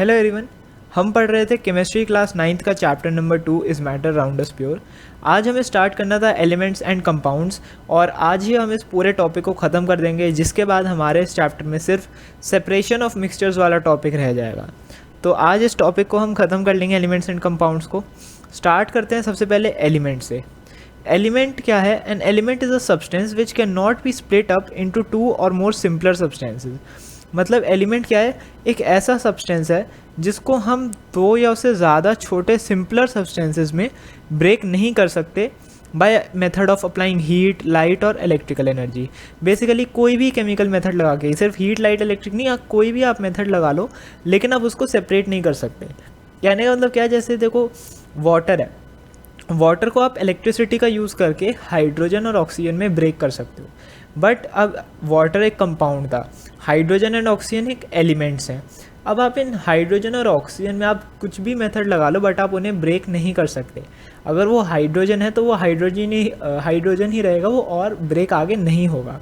Hello everyone. हम पढ़ रहे थे केमिस्ट्री क्लास 9th का chapter number 2 is matter round us pure. आज हमें स्टार्ट करना था एलिमेंट्स एंड कंपाउंड्स और आज ही हम इस पूरे टॉपिक को ख़त्म कर देंगे, जिसके बाद हमारे इस चैप्टर में सिर्फ सेपरेशन ऑफ मिक्सचर्स वाला टॉपिक रह जाएगा। तो आज इस टॉपिक को हम ख़त्म कर लेंगे, एलिमेंट्स एंड कंपाउंड्स को। स्टार्ट करते हैं सबसे पहले एलिमेंट से। एलिमेंट क्या है? An element is a substance which can not be split up into two और मोर सिंपलर सब्सटेंसेस। मतलब एलिमेंट क्या है? एक ऐसा सब्सटेंस है जिसको हम दो या उससे ज़्यादा छोटे सिंपलर सब्सटेंसेस में ब्रेक नहीं कर सकते by method of applying heat, light और इलेक्ट्रिकल एनर्जी। बेसिकली कोई भी केमिकल मेथड लगा के, सिर्फ हीट, लाइट, इलेक्ट्रिक नहीं, आप कोई भी आप मेथड लगा लो, लेकिन आप उसको सेपरेट नहीं कर सकते। कहने का मतलब क्या है? जैसे देखो, वाटर है, वाटर को आप इलेक्ट्रिसिटी का यूज़ करके हाइड्रोजन और ऑक्सीजन में ब्रेक कर सकते हो, बट अब वाटर एक कंपाउंड था, हाइड्रोजन एंड ऑक्सीजन एक एलिमेंट्स हैं। अब आप इन हाइड्रोजन और ऑक्सीजन में आप कुछ भी मेथड लगा लो, बट आप उन्हें ब्रेक नहीं कर सकते। अगर वो हाइड्रोजन है तो वो हाइड्रोजन ही रहेगा, वो और ब्रेक आगे नहीं होगा।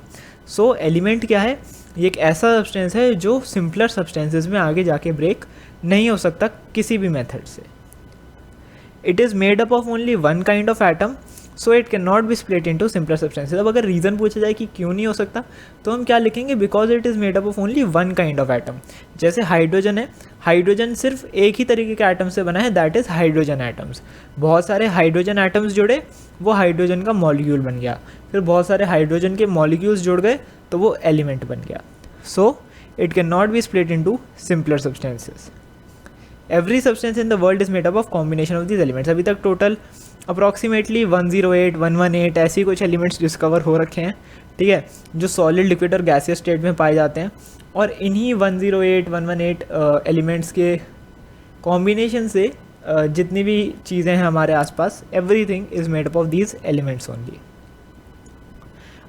सो एलिमेंट क्या है? ये एक ऐसा सब्सटेंस है जो सिंपलर सब्सटेंसेस में आगे जाके ब्रेक नहीं हो सकता किसी भी मेथड से। It is made up of only one kind of atom, so it can not be split into simpler substances. अब अगर रीज़न पूछा जाए कि क्यों नहीं हो सकता, तो हम क्या लिखेंगे? Because it is made up of only one kind of atom. जैसे हाइड्रोजन है, हाइड्रोजन सिर्फ एक ही तरीके के एटम से बना है, दैट इज़ हाइड्रोजन एटम्स। बहुत सारे हाइड्रोजन एटम्स जुड़े, वो हाइड्रोजन का मॉलिक्यूल बन गया, फिर बहुत सारे हाइड्रोजन के मॉलिक्यूल्स जुड़ गए तो वो एलिमेंट बन गया। So it can not be split into simpler substances. Every substance in the world is made up of combination of these elements. अभी तक टोटल अप्रॉक्सीमेटली 108, 118 ऐसी कुछ एलिमेंट्स डिस्कवर हो रखे हैं, ठीक है, जो सॉलिड, लिक्विड और गैसियस स्टेट में पाए जाते हैं। और इन्हीं 108, 118 एलिमेंट्स के कॉम्बिनेशन से जितनी भी चीज़ें हैं हमारे आसपास, everything is made up of these elements only.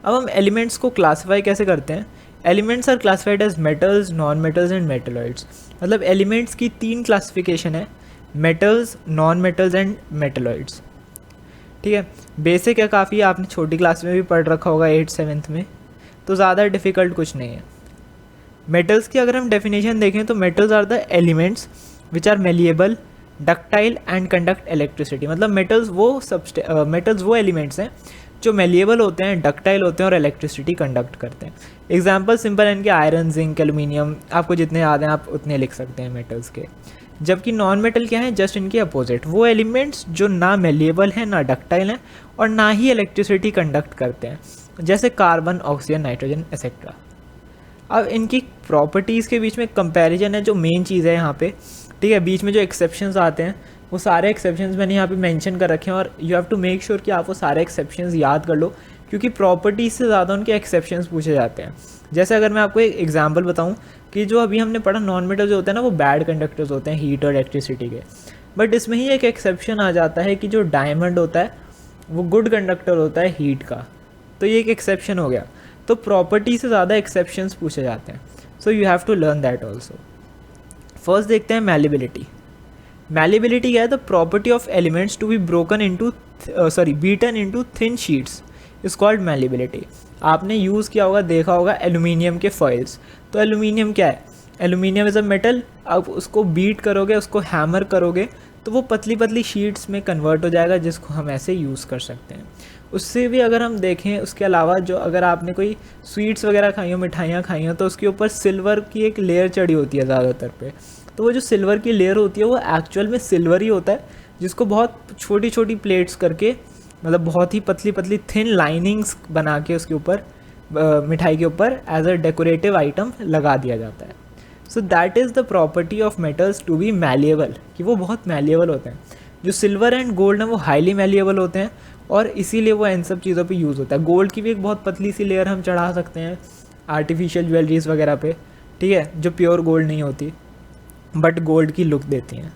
अब हम एलिमेंट्स को क्लासीफाई कैसे करते हैं? Elements are classified as metals, non metals and metalloids. मतलब एलिमेंट्स की 3 क्लासिफिकेशन है, metals, non metals and metalloids. ठीक है, बेसिक है काफ़ी, आपने छोटी क्लास में भी पढ़ रखा होगा 8th 7th में, तो ज़्यादा डिफ़िकल्ट कुछ नहीं है। मेटल्स की अगर हम डेफिनेशन देखें तो metals are the elements which are malleable, ductile and conduct electricity. मतलब मेटल्स वो एलिमेंट्स हैं जो मेलिएबल होते हैं, डक्टाइल होते हैं और इलेक्ट्रिसिटी कंडक्ट करते हैं। एग्जाम्पल सिंपल है इनके, आयरन, जिंक, एल्यूमिनियम, आपको जितने याद हैं आप उतने लिख सकते हैं मेटल्स के। जबकि नॉन मेटल क्या है? जस्ट इनके अपोजिट, वो एलिमेंट्स जो ना मेलिएबल हैं, ना डक्टाइल हैं और ना ही इलेक्ट्रिसिटी कंडक्ट करते हैं, जैसे कार्बन, ऑक्सीजन, नाइट्रोजन एक्सेट्रा। अब इनकी प्रॉपर्टीज़ के बीच में कंपैरिजन है जो मेन चीज़ है यहाँ पे, ठीक है। बीच में जो एक्सेप्शंस आते हैं वो सारे एक्सेप्शंस मैंने यहाँ पे मेंशन कर रखे हैं, और you have to make sure कि आप वो सारे एक्सेप्शंस याद कर लो, क्योंकि प्रॉपर्टीज़ से ज़्यादा उनके एक्सेप्शंस पूछे जाते हैं। जैसे अगर मैं आपको एक एग्जांपल बताऊं कि जो अभी हमने पढ़ा, नॉन मेटल जो होते हैं ना, वो बैड कंडक्टर्स होते हैं हीट और इलेक्ट्रिसिटी के, बट इसमें ही एक एक्सेप्शन आ जाता है कि जो डायमंड होता है वो गुड कंडक्टर होता है हीट का, तो ये एक एक्सेप्शन हो गया। तो प्रॉपर्टी से ज़्यादा एक्सेप्शंस पूछे जाते हैं, so you have to learn that also. First देखते हैं मैलिबिलिटी। मैलिबिलिटी क्या है? The property of elements to be beaten into thin sheets is called malleability. आपने यूज़ किया होगा, देखा होगा एल्यूमिनियम के फॉइल्स। तो एल्यूमिनियम क्या है? Aluminium is a metal. आप उसको बीट करोगे, उसको हैमर करोगे, तो वो पतली पतली शीट्स में कन्वर्ट हो जाएगा, जिसको हम ऐसे यूज़ कर सकते हैं। उससे भी अगर हम देखें, उसके अलावा जो अगर आपने कोई स्वीट्स वगैरह खाई हो, मिठाइयाँ खाई हो, तो उसके ऊपर सिल्वर की एक लेयर चढ़ी होती है ज़्यादातर पे, तो वो जो सिल्वर की लेयर होती है वो एक्चुअल में सिल्वर ही होता है, जिसको बहुत छोटी छोटी प्लेट्स करके, मतलब बहुत ही पतली पतली थिन लाइनिंग्स बना के उसके ऊपर, मिठाई के ऊपर एज अ डेकोरेटिव आइटम लगा दिया जाता है। So that is the property of metals to be malleable, कि वो बहुत मैलिएबल होते हैं। जो सिल्वर एंड गोल्ड हैं वो हाईली मैलिएबल होते हैं, और इसीलिए वो इन सब चीज़ों पे यूज़ होता है। गोल्ड की भी एक बहुत पतली सी लेयर हम चढ़ा सकते हैं आर्टिफिशियल ज्वेलरीज़ वगैरह पे, ठीक है, जो प्योर गोल्ड नहीं होती बट गोल्ड की लुक देती हैं।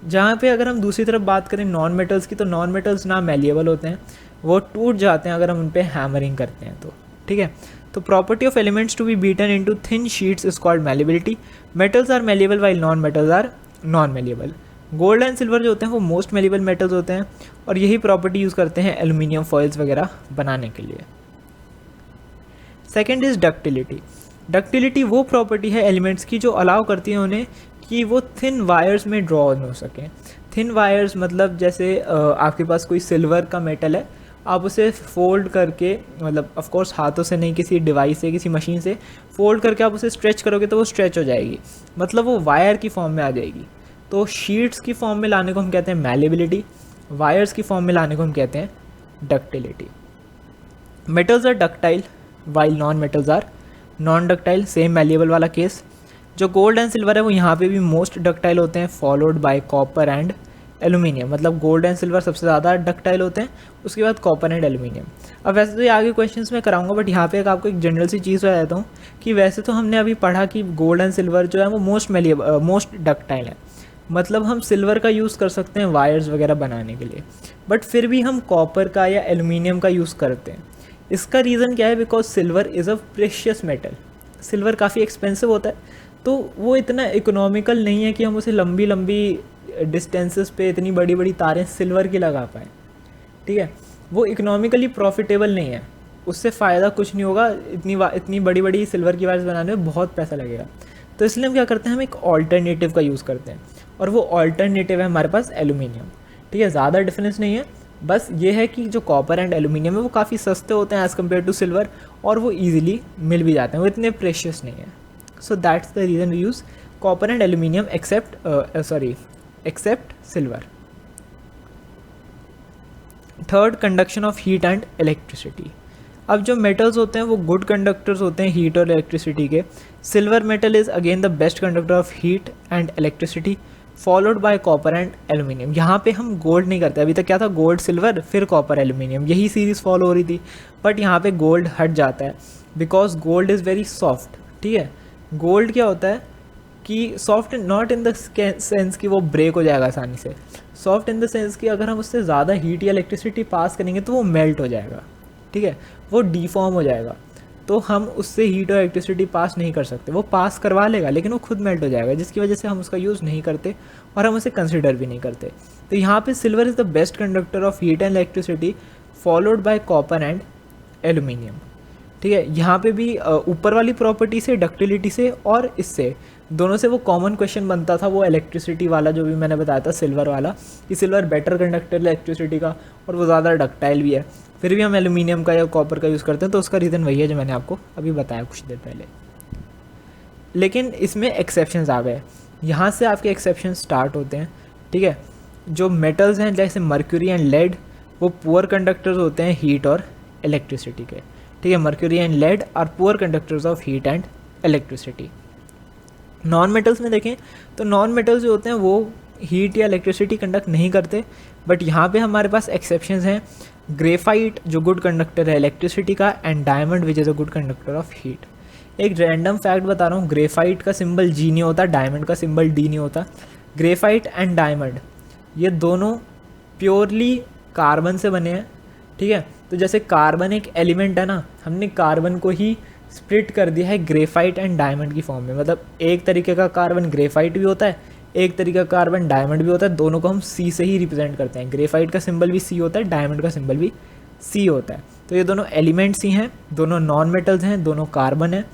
जहाँ पे अगर हम दूसरी तरफ बात करें नॉन मेटल्स की, तो नॉन मेटल्स ना मैलिएबल होते हैं, वो टूट जाते हैं अगर हम उन पर हैमरिंग करते हैं तो, ठीक है। तो property of elements to be beaten into thin sheets is called malleability. Metals are malleable while non metals are non malleable. Gold and silver जो होते हैं वो मोस्ट मैलिएबल मेटल्स होते हैं, और यही प्रॉपर्टी यूज़ करते हैं एल्यूमिनियम फॉइल्स वगैरह बनाने के लिए। Second is ductility. डक्टिलिटी वो प्रॉपर्टी है एलिमेंट्स की जो अलाउ करती है उन्हें कि वो थिन वायर्स में ड्रॉ हो सकें। थिन वायर्स मतलब जैसे आपके पास कोई सिल्वर का मेटल है, आप उसे फोल्ड करके, मतलब ऑफ कोर्स हाथों से नहीं, किसी डिवाइस से, किसी मशीन से फोल्ड करके आप उसे स्ट्रेच करोगे तो वो स्ट्रेच हो जाएगी, मतलब वो वायर की फॉर्म में आ जाएगी। तो शीट्स की फॉर्म में लाने को हम कहते हैं मैलेबिलिटी, वायर्स की फॉर्म में लाने को हम कहते हैं ductility. Metals are ductile while non metals are non ductile, same malleable वाला केस। जो गोल्ड एंड सिल्वर है वो यहाँ पे भी मोस्ट डक्टाइल होते हैं, followed by copper and aluminium. मतलब गोल्ड एंड सिल्वर सबसे ज़्यादा डक्टाइल होते हैं, उसके बाद कॉपर एंड एल्यूमिनियम। अब वैसे तो ये आगे क्वेश्चंस में कराऊंगा, बट यहाँ पे आपको एक जनरल सी चीज़ बता देता हूँ कि वैसे तो हमने अभी पढ़ा कि गोल्ड एंड सिल्वर जो है वो मोस्ट डक्टाइल है, मतलब हम सिल्वर का यूज़ कर सकते हैं वायर्स वगैरह बनाने के लिए, बट फिर भी हम कॉपर का या एल्यूमिनियम का यूज़ करते हैं। इसका रीज़न क्या है? Because silver is a precious metal. Silver काफ़ी एक्सपेंसिव होता है, तो वो इतना इकोनॉमिकल नहीं है कि हम उसे लंबी लंबी डिस्टेंसेस पे इतनी बड़ी बड़ी तारें सिल्वर की लगा पाएँ। ठीक है, वो इकोनॉमिकली प्रॉफिटेबल नहीं है, उससे फ़ायदा कुछ नहीं होगा। इतनी बड़ी बड़ी सिल्वर की वायर्स बनाने में बहुत पैसा लगेगा। तो इसलिए हम क्या करते हैं, हम एक ऑल्टरनेटिव का यूज़ करते हैं, और वो ऑल्टरनेटिव है हमारे पास एल्यूमिनियम। ठीक है, ज़्यादा डिफरेंस नहीं है, बस ये है कि जो कॉपर एंड एल्यूमिनियम है वो काफ़ी सस्ते होते हैं एज़ कम्पेयर टू सिल्वर, और वो ईजिली मिल भी जाते हैं, वो इतने प्रेशियस नहीं है। So that's the reason we use copper and aluminium except silver. Third, conduction of heat and electricity. अब जो मेटल्स होते हैं वो गुड कंडक्टर्स होते हैं हीट और इलेक्ट्रिसिटी के। Silver metal is again the best conductor of heat and electricity, followed by copper and aluminium. यहाँ पे हम गोल्ड नहीं करते, अभी तक क्या था, गोल्ड सिल्वर फिर कॉपर एल्यूमिनियम, यही सीरीज़ फॉलो हो रही थी, बट यहाँ पे गोल्ड हट जाता है because gold is very soft. ठीक है, गोल्ड क्या होता है कि soft not in the sense कि वो ब्रेक हो जाएगा आसानी से, सॉफ्ट इन द सेंस कि अगर हम उससे ज़्यादा हीट या इलेक्ट्रिसिटी पास करेंगे तो वो मेल्ट हो जाएगा। ठीक है, वो डीफॉर्म हो जाएगा, तो हम उससे हीट और इलेक्ट्रिसिटी पास नहीं कर सकते। वो पास करवा लेगा लेकिन वो खुद मेल्ट हो जाएगा, जिसकी वजह से हम उसका यूज़ नहीं करते और हम उसे कंसिडर भी नहीं करते। तो यहाँ पे silver is the best conductor of heat and electricity, followed by copper and aluminium. ठीक है, यहाँ पे भी ऊपर वाली प्रॉपर्टी से, डक्टिलिटी से और इससे दोनों से वो कॉमन क्वेश्चन बनता था, वो इलेक्ट्रिसिटी वाला जो भी मैंने बताया था सिल्वर वाला, कि सिल्वर बेटर कंडक्टर इलेक्ट्रिसिटी का और वो ज़्यादा डक्टाइल भी है, फिर भी हम एल्यूमिनियम का या कॉपर का यूज़ करते हैं। तो उसका रीज़न वही है जो मैंने आपको अभी बताया कुछ देर पहले। लेकिन इसमें एक्सेप्शंस आ गए, यहाँ से आपके एक्सेप्शन स्टार्ट होते हैं। ठीक है, जो मेटल्स हैं जैसे मर्क्यूरी एंड लेड, वो पुअर कंडक्टर्स होते हैं हीट और इलेक्ट्रिसिटी के। ठीक है, mercury and lead are poor conductors of heat and electricity. Non metals में देखें तो नॉन मेटल्स जो होते हैं वो हीट या इलेक्ट्रिसिटी कंडक्ट नहीं करते, बट यहाँ पे हमारे पास एक्सेप्शंस हैं। ग्रेफाइट जो गुड कंडक्टर है इलेक्ट्रिसिटी का, and diamond which is a good conductor of heat. एक रैंडम फैक्ट बता रहा हूँ, ग्रेफाइट का सिंबल जी नहीं होता, डायमंड का सिंबल डी नहीं होता। ग्रेफाइट एंड डायमंड ये दोनों प्योरली कार्बन से बने हैं। ठीक है, तो जैसे कार्बन एक एलिमेंट है ना, हमने कार्बन को ही स्प्लिट कर दिया है ग्रेफाइट एंड डायमंड की फॉर्म में। मतलब एक तरीके का कार्बन ग्रेफाइट भी होता है, एक तरीका का कार्बन डायमंड भी होता है, दोनों को हम सी से ही रिप्रेजेंट करते हैं। ग्रेफाइट का सिंबल भी सी होता है, डायमंड का सिंबल भी सी होता है। तो ये दोनों एलिमेंट्स ही हैं, दोनों नॉन मेटल्स हैं, दोनों कार्बन है,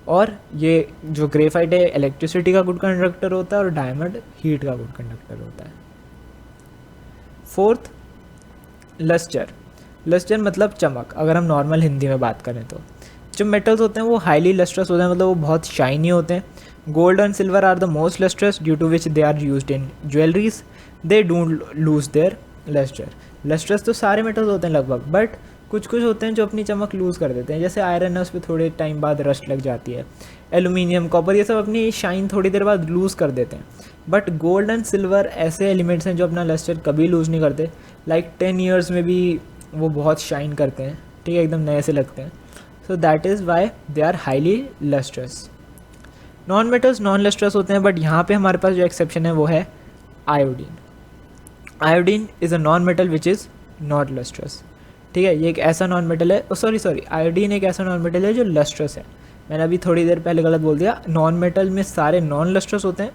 और ये जो ग्रेफाइट है इलेक्ट्रिसिटी का गुड कंडक्टर होता है और डायमंड हीट का गुड कंडक्टर होता है। Fourth, lustre. लस्टर मतलब चमक, अगर हम नॉर्मल हिंदी में बात करें तो जो मेटल्स होते हैं वो हाईली लस्ट्रस होते हैं, मतलब वो बहुत शाइनी होते हैं। Gold and silver are the most lustrous due to which they are used in jewelleries, they don't lose their lustre. Lustrous तो सारे मेटल्स होते हैं लगभग, बट कुछ कुछ होते हैं जो अपनी चमक लूज़ कर देते हैं, जैसे आयरन है उस पर थोड़े टाइम बाद रस्ट लग जाती है, एल्यूमिनियम, कॉपर, ये सब अपनी शाइन थोड़ी देर बाद लूज़ कर देते हैं। बट गोल्ड एंड सिल्वर ऐसे एलिमेंट्स हैं जो अपना लस्टर कभी लूज़ नहीं करते, लाइक 10 ईयर्स में भी वो बहुत शाइन करते हैं। ठीक है, एकदम नए से लगते हैं। So that is why they are highly lustrous. Non metals non lustrous होते हैं, बट यहाँ पे हमारे पास जो एक्सेप्शन है वो है iodine. Iodine is a non metal which is not lustrous. ठीक है, ये एक ऐसा नॉन मेटल है, सॉरी आयोडीन एक ऐसा नॉन मेटल है जो लस्ट्रस है। मैंने अभी थोड़ी देर पहले गलत बोल दिया, नॉन मेटल में सारे नॉन लस्ट्रस होते हैं,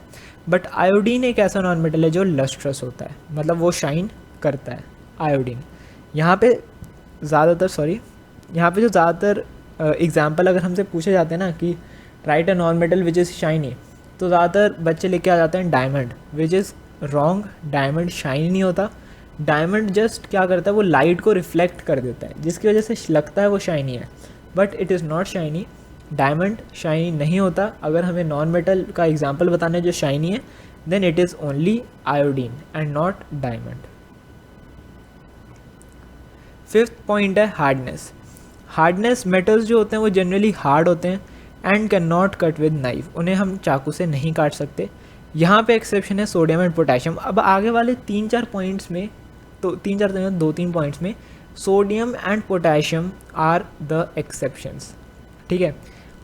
बट आयोडीन एक ऐसा नॉन मेटल है जो लस्ट्रस होता है, मतलब वो शाइन करता है आयोडीन। यहाँ पे जो ज़्यादातर एग्जाम्पल अगर हमसे पूछे जाते हैं ना कि right a non metal which is shiny, तो ज़्यादातर बच्चे लेके आ जाते हैं diamond, which is wrong. Diamond shiny नहीं होता, डायमंड जस्ट क्या करता है, वो लाइट को रिफ्लेक्ट कर देता है, जिसकी वजह से लगता है वो शाइनी है, but it is not shiny. Diamond shiny नहीं होता। अगर हमें नॉन मेटल का एग्जांपल बताना है जो शाइनी है, then it is only iodine and not diamond. Fifth point है हार्डनेस। हार्डनेस, मेटल्स जो होते हैं वो जनरली हार्ड होते हैं and can not cut with knife, उन्हें हम चाकू से नहीं काट सकते। यहाँ पे एक्सेप्शन है सोडियम एंड पोटेशियम। अब आगे वाले 3-4 पॉइंट्स में, तो 2-3 पॉइंट्स में sodium and potassium are the exceptions, ठीक है।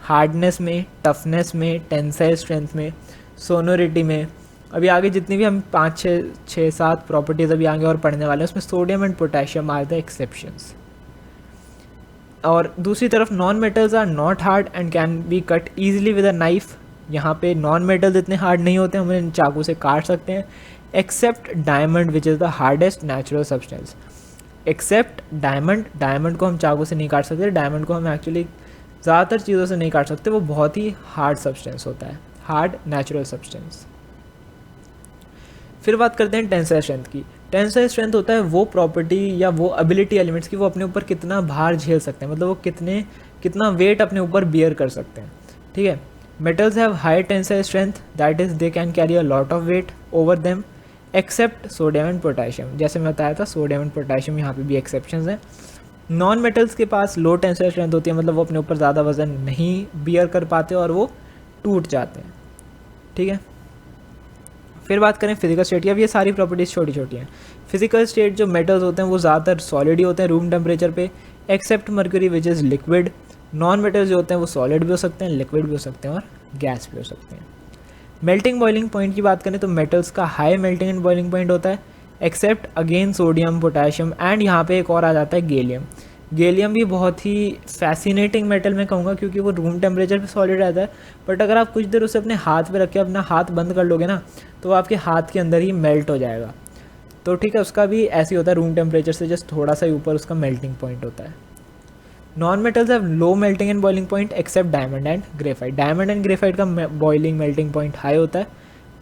हार्डनेस में, टफनेस में, टेंसाइल स्ट्रेंथ में, सोनोरिटी में, अभी आगे जितनी भी हम 5-6-7 प्रॉपर्टीज़ अभी आगे और पढ़ने वाले हैं, उसमें sodium and potassium are the exceptions. और दूसरी तरफ non metals are not hard and can be cut easily with a knife. यहाँ पे नॉन मेटल्स इतने हार्ड नहीं होते, हम उन्हें चाकू से काट सकते हैं, except diamond which is the hardest natural substance. Except diamond, diamond को हम चाकू से नहीं काट सकते, डायमंड को हम एक्चुअली ज़्यादातर चीज़ों से नहीं काट सकते, वो बहुत ही हार्ड सब्सटेंस होता है, हार्ड नेचुरल सब्सटेंस। फिर बात करते हैं टेंसाइल स्ट्रेंथ की। टेंसाइल स्ट्रेंथ होता है वो प्रॉपर्टी या वो एबिलिटी एलिमेंट्स की वो अपने ऊपर कितना भार झेल सकते हैं, मतलब वो कितना वेट अपने ऊपर बियर कर सकते हैं, ठीक है। Metals have high tensile strength, that is they can carry a lot of weight over them, except sodium and potassium. जैसे मैं बताया था, सोडियम एंड पोटेशियम यहाँ पे भी एक्सेप्शंस हैं। नॉन मेटल्स के पास लो टेंसाइल स्ट्रेंथ होती है, मतलब वो अपने ऊपर ज़्यादा वजन नहीं बियर कर पाते और वो टूट जाते हैं, ठीक है। फिर बात करें फिजिकल स्टेट की। अब ये सारी प्रॉपर्टीज़ छोटी छोटी हैं। फिजिकल स्टेट जो मेटल्स होते हैं वो ज़्यादातर सॉलिड ही होते हैं रूम टेम्परेचर पे, except mercury which is liquid. Non metals जो होते हैं वो सॉलिड भी हो सकते हैं, लिक्विड भी हो सकते हैं और गैस भी हो सकते हैं। मेल्टिंग बॉइलिंग पॉइंट की बात करें तो मेटल्स का high melting and boiling point होता है, except again sodium, potassium and यहाँ पे एक और आ जाता है गैलियम। गैलियम भी बहुत ही फैसिनेटिंग मेटल मैं कहूँगा, क्योंकि वो रूम टेम्परेचर पे सॉलिड रहता है, बट अगर आप कुछ देर उसे अपने हाथ पे रख के अपना हाथ बंद कर लोगे ना, तो वो आपके हाथ के अंदर ही मेल्ट हो जाएगा। तो ठीक है, उसका भी ऐसे ही होता है, रूम टेम्परेचर से जस्ट थोड़ा सा ही ऊपर उसका मेल्टिंग पॉइंट होता है। Non metals have low melting and boiling point accept diamond and graphite. Diamond and graphite का बॉइलिंग मेल्टिंग पॉइंट हाई होता है,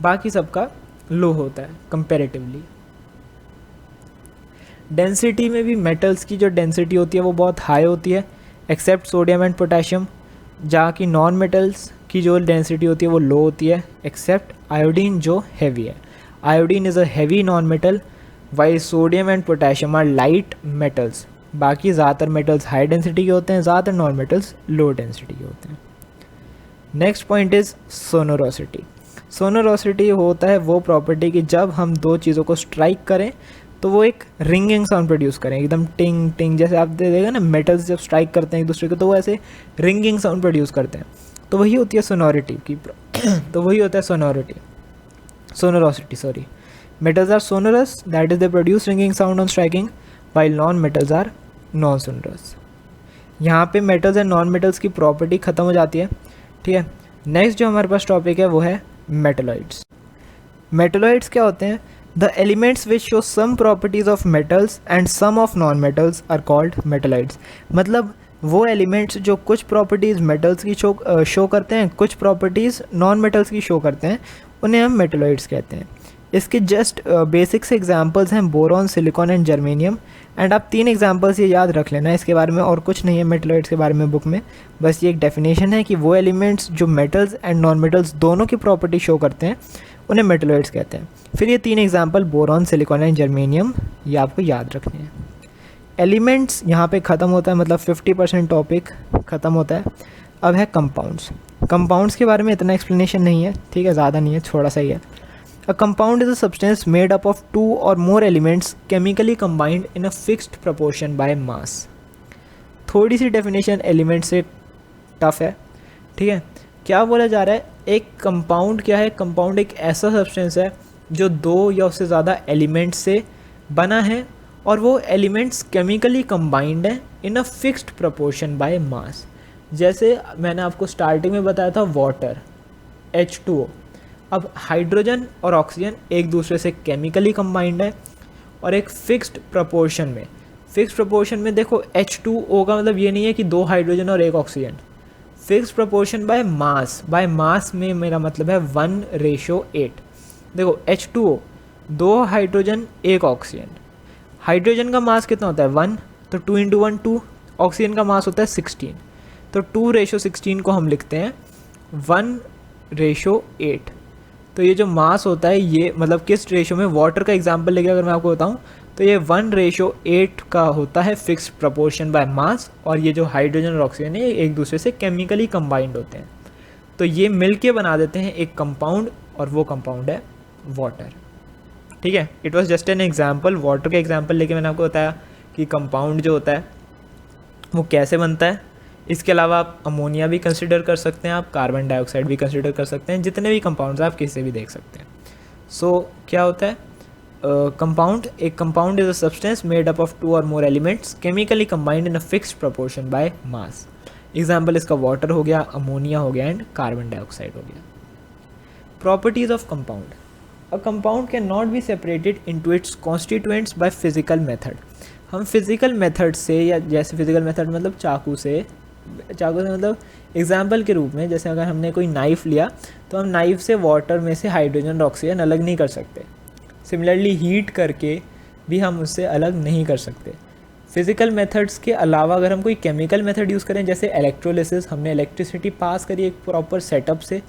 बाकी सबका लो होता है कंपेरेटिवली। डेंसिटी में भी मेटल्स की जो डेंसिटी होती है वो बहुत हाई होती है, एक्सेप्ट सोडियम एंड पोटेशियम, जहाँ की नॉन मेटल्स की जो डेंसिटी होती है वो लो होती है, एक्सेप्ट आयोडीन जो हैवी है। Iodine is a heavy non metal, while sodium and potassium are light metals. बाकी ज़्यादातर मेटल्स हाई डेंसिटी के होते हैं, ज़्यादातर नॉन मेटल्स लो डेंसिटी के होते हैं। Next point is sonorosity. Sonorosity होता है वो प्रॉपर्टी कि जब हम दो चीज़ों को स्ट्राइक करें तो वो एक रिंगिंग साउंड प्रोड्यूस करें, एकदम टिंग टिंग, जैसे आप देखेगा ना मेटल्स जब स्ट्राइक करते हैं एक दूसरे को तो वो ऐसे रिंगिंग साउंड प्रोड्यूस करते हैं, तो वही होती है सोनोरिटी की तो वही होता है sonorosity sorry. Metals are sonorous, that is they produce ringing sound on striking, while non metals are non sonorous. यहाँ पे मेटल्स एंड नॉन मेटल्स की प्रॉपर्टी ख़त्म हो जाती है, ठीक है। नेक्स्ट जो हमारे पास टॉपिक है वो है मेटलॉइड्स। मेटलॉइड्स क्या होते हैं? The elements which show some properties of metals and some of non-metals are called metalloids। मतलब वो एलिमेंट्स जो कुछ प्रॉपर्टीज़ मेटल्स की शो करते हैं, कुछ प्रॉपर्टीज़ नॉन मेटल्स की शो करते हैं, उन्हें हम मेटलॉइड्स कहते हैं। इसके जस्ट बेसिक से एग्जांपल्स हैं boron, silicon and germanium. And आप 3 एग्जांपल्स ये याद रख लेना, इसके बारे में और कुछ नहीं है मेटलॉइड्स के बारे में बुक में, बस ये एक डेफिनेशन है कि वो एलिमेंट्स जो मेटल्स एंड नॉन मेटल्स दोनों की प्रॉपर्टी शो करते हैं उन्हें मेटलॉइड्स कहते हैं। फिर ये 3 example boron, silicon and germanium, ये आपको याद रखने हैं। एलिमेंट्स यहाँ पे ख़त्म होता है, मतलब 50% टॉपिक ख़त्म होता है। अब है कंपाउंड्स। कंपाउंड्स के बारे में इतना एक्सप्लेनेशन नहीं है, ठीक है, ज़्यादा नहीं है, थोड़ा सा ही है। A compound is a substance made up of 2 or more elements chemically combined in a fixed proportion by मास। थोड़ी सी डेफिनेशन एलिमेंट से टफ है, ठीक है। क्या बोला जा रहा है? एक कंपाउंड क्या है? कंपाउंड एक ऐसा सब्सटेंस है जो 2 या उससे ज़्यादा एलिमेंट्स से बना है और वो एलिमेंट्स केमिकली कंबाइंड है in a fixed proportion by mass. जैसे मैंने आपको स्टार्टिंग में बताया था वाटर, H2O। अब हाइड्रोजन और ऑक्सीजन एक दूसरे से केमिकली कंबाइंड है और एक फिक्स्ड प्रपोर्शन में। फिक्स्ड प्रपोर्शन में देखो H2O का मतलब ये नहीं है कि 2 हाइड्रोजन और 1 ऑक्सीजन। फिक्स प्रपोर्शन बाय मास में मेरा मतलब है 1:8। देखो H2O, 2 हाइड्रोजन 1 ऑक्सीजन। हाइड्रोजन का मास कितना होता है 1, तो 2 × 1 2। ऑक्सीजन का मास होता है 16, तो 2:16 को हम लिखते हैं 1:8। तो ये जो मास होता है ये मतलब किस रेशो में, वाटर का एग्जांपल लेके अगर मैं आपको बताऊं तो ये 1:8 का होता है फिक्स प्रपोर्शन बाय मास। और ये जो हाइड्रोजन और ऑक्सीजन है ये एक दूसरे से केमिकली कंबाइंड होते हैं, तो ये मिलके बना देते हैं एक कंपाउंड, और वो कंपाउंड है वाटर। ठीक है, it was just an example, water का एग्जांपल लेके मैंने आपको बताया कि कंपाउंड जो होता है वो कैसे बनता है। इसके अलावा आप अमोनिया भी कंसिडर कर सकते हैं, आप कार्बन डाइऑक्साइड भी कंसिडर कर सकते हैं, जितने भी कंपाउंड्स आप किसी से भी देख सकते हैं। सो क्या होता है कंपाउंड? एक compound is a substance made up of 2 और more elements chemically combined in a fixed proportion by mass. Example इसका वाटर हो गया, अमोनिया हो गया एंड कार्बन डाइऑक्साइड हो गया। Properties of compound. A compound can not be separated into its constituents by physical method. हम physical method से, या जैसे फिजिकल मेथड मतलब चाकू से मतलब एग्जाम्पल के रूप में, जैसे अगर हमने कोई नाइफ़ लिया तो हम नाइफ़ से वाटर में से हाइड्रोजन और ऑक्सीजन अलग नहीं कर सकते। सिमिलरली हीट करके भी हम उससे अलग नहीं कर सकते। फिज़िकल मेथड्स के अलावा अगर हम कोई केमिकल मेथड यूज़ करें, जैसे इलेक्ट्रोलिसिस, हमने इलेक्ट्रिसिटी पास करी एक प्रॉपर सेटअप से,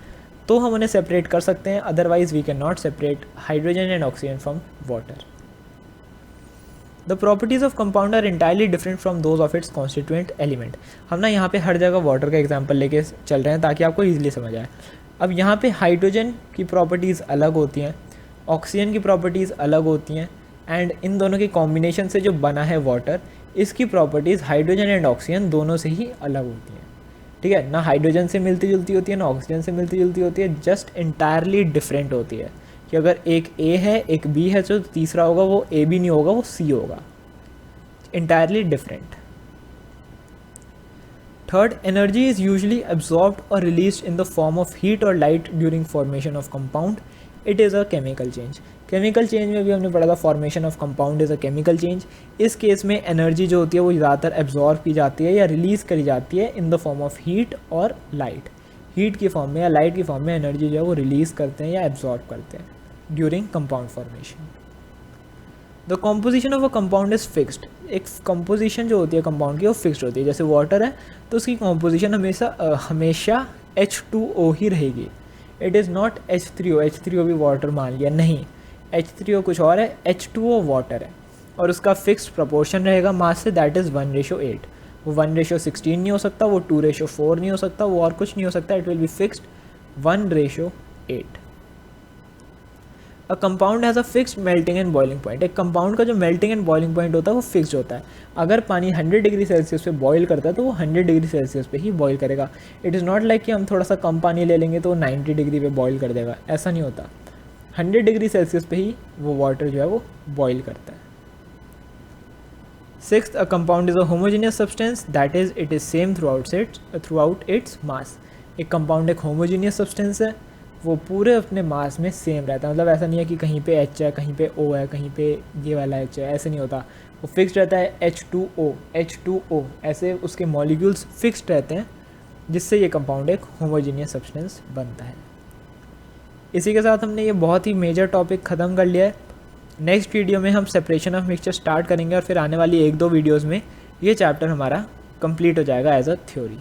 तो हम उन्हें सेपरेट कर सकते हैं। Otherwise we can not separate hydrogen and oxygen from water. The properties of compound are entirely different from those of its constituent element. हम ना यहाँ पे हर जगह वाटर का एग्जांपल लेके चल रहे हैं ताकि आपको ईजिली समझ आए। अब यहाँ पे हाइड्रोजन की प्रॉपर्टीज़ अलग होती हैं, ऑक्सीजन की प्रॉपर्टीज़ अलग होती हैं, एंड इन दोनों की कॉम्बिनेशन से जो बना है वाटर, इसकी प्रॉपर्टीज़ हाइड्रोजन एंड ऑक्सीजन दोनों से ही अलग होती हैं। ठीक है, ना हाइड्रोजन से मिलती जुलती होती है ना ऑक्सीजन से मिलती जुलती होती है, जस्ट इंटायरली डिफरेंट होती है। कि अगर एक ए है एक बी है तो तीसरा होगा वो ए बी नहीं होगा, वो सी होगा। Entirely different. Third, energy is usually absorbed और released in the form of heat और light during formation of compound. It is a chemical change. Chemical change में भी हमने पढ़ा था, formation of compound is a chemical change. इस case में energy जो होती है वो ज़्यादातर एब्जॉर्ब की जाती है या रिलीज़ करी जाती है इन द फॉर्म ऑफ हीट और लाइट। हीट की फॉर्म में या लाइट की फॉर्म में एनर्जी जो है वो रिलीज़ करते हैं या एब्जॉर्ब करते हैं during compound formation. The composition of a compound is fixed. एक कंपोजिशन जो होती है कंपाउंड की वो फिक्स्ड होती है। जैसे वाटर है तो उसकी कॉम्पोजिशन हमेशा H2O ही रहेगी। It is not H3O। H3O भी वाटर मान लिया, नहीं, H3O कुछ और है, H2O वाटर है, और उसका फिक्स्ड प्रपोर्शन रहेगा मास से, दैट इज़ 1:8। वो 1:16 नहीं हो सकता, वो 2:4 नहीं हो सकता, वो और कुछ नहीं हो सकता, it will be fixed 1:8। A compound has a fixed melting and boiling point. एक कंपाउंड का जो मेल्टिंग एंड बॉइलिंग पॉइंट होता है वो फिक्स्ड होता है। अगर पानी 100 डिग्री सेल्सियस पे बॉईल करता है तो वो 100 डिग्री सेल्सियस पे ही बॉईल करेगा। इट इज़ नॉट लाइक कि हम थोड़ा सा कम पानी ले लेंगे तो वो 90 डिग्री पे बॉईल कर देगा, ऐसा नहीं होता। 100 डिग्री सेल्सियस पे ही वो वाटर जो है वो बॉईल करता है। Sixth, a compound is a homogeneous substance, that is it is same through out its mass. एक कंपाउंड एक होमोजीनियस सब्सटेंस है, वो पूरे अपने मास में सेम रहता है। मतलब ऐसा नहीं है कि कहीं पे H है, कहीं पे O है, कहीं पे ये वाला H है, ऐसे नहीं होता। वो फिक्स्ड रहता है, H2O ऐसे उसके मॉलिक्यूल्स फिक्स्ड रहते हैं, जिससे ये कंपाउंड एक होमोजीनियस सब्सटेंस बनता है। इसी के साथ हमने ये बहुत ही मेजर टॉपिक ख़त्म कर लिया है। नेक्स्ट वीडियो में हम सेपरेशन ऑफ मिक्सचर स्टार्ट करेंगे और फिर आने वाली 1-2 वीडियोज़ में ये चैप्टर हमारा कंप्लीट हो जाएगा एज अ थ्योरी।